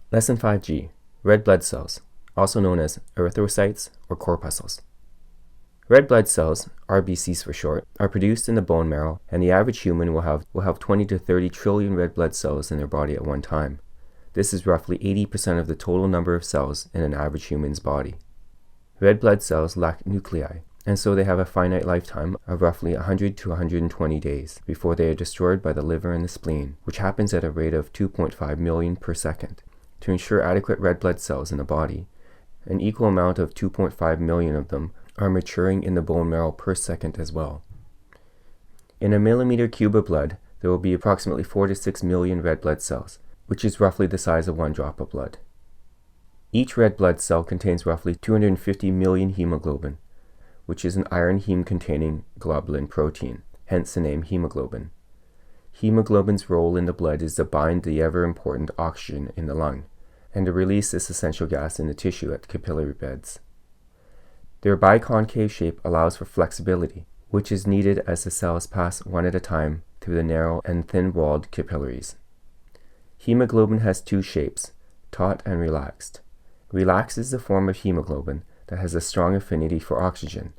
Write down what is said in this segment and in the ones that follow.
Lesson 5G, red blood cells, also known as erythrocytes or corpuscles. Red blood cells, RBCs for short, are produced in the bone marrow, and the average human will have 20 to 30 trillion red blood cells in their body at one time. This is roughly 80% of the total number of cells in an average human's body. Red blood cells lack nuclei, and so they have a finite lifetime of roughly 100 to 120 days before they are destroyed by the liver and the spleen, which happens at a rate of 2.5 million per second. To ensure adequate red blood cells in the body, an equal amount of 2.5 million of them are maturing in the bone marrow per second as well. In a millimeter cube of blood, there will be approximately 4 to 6 million red blood cells, which is roughly the size of one drop of blood. Each red blood cell contains roughly 250 million hemoglobin, which is an iron heme-containing globulin protein, hence the name hemoglobin. Hemoglobin's role in the blood is to bind the ever-important oxygen in the lung, and to release this essential gas in the tissue at the capillary beds. Their biconcave shape allows for flexibility, which is needed as the cells pass one at a time through the narrow and thin-walled capillaries. Hemoglobin has two shapes, taut and relaxed. Relaxed is the form of hemoglobin that has a strong affinity for oxygen.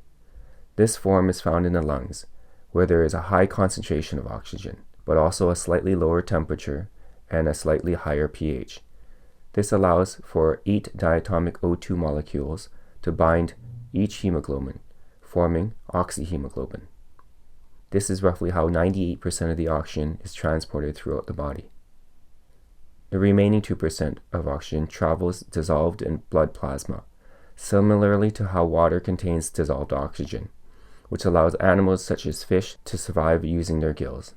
This form is found in the lungs, where there is a high concentration of oxygen, but also a slightly lower temperature and a slightly higher pH. This allows for 8 diatomic O2 molecules to bind each hemoglobin, forming oxyhemoglobin. This is roughly how 98% of the oxygen is transported throughout the body. The remaining 2% of oxygen travels dissolved in blood plasma, similarly to how water contains dissolved oxygen, which allows animals such as fish to survive using their gills.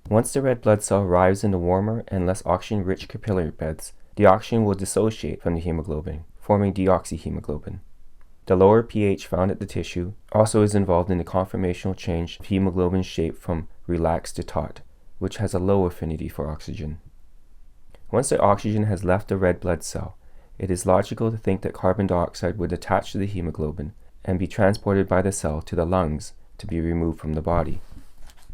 Once the red blood cell arrives in the warmer and less oxygen-rich capillary beds, the oxygen will dissociate from the hemoglobin, forming deoxyhemoglobin. The lower pH found at the tissue also is involved in the conformational change of hemoglobin's shape from relaxed to taut, which has a low affinity for oxygen. Once the oxygen has left the red blood cell, it is logical to think that carbon dioxide would attach to the hemoglobin and be transported by the cell to the lungs to be removed from the body.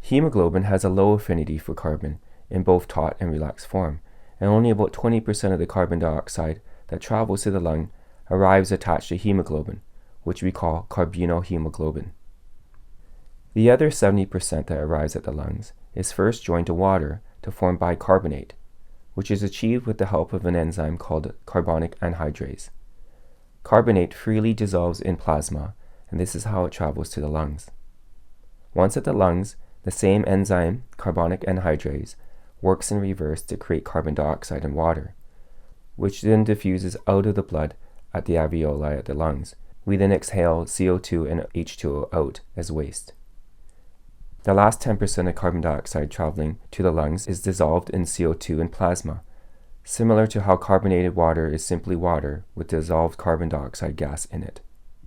Hemoglobin has a low affinity for carbon in both taut and relaxed form, and only about 20% of the carbon dioxide that travels to the lung arrives attached to hemoglobin, which we call carbenohemoglobin. The other 70% that arrives at the lungs is first joined to water to form bicarbonate, which is achieved with the help of an enzyme called carbonic anhydrase. Carbonate freely dissolves in plasma, and this is how it travels to the lungs. Once at the lungs, the same enzyme, carbonic anhydrase, works in reverse to create carbon dioxide and water, which then diffuses out of the blood at the alveoli at the lungs. We then exhale CO2 and H2O out as waste. The last 10% of carbon dioxide traveling to the lungs is dissolved in CO2 and plasma, similar to how carbonated water is simply water with dissolved carbon dioxide gas in it.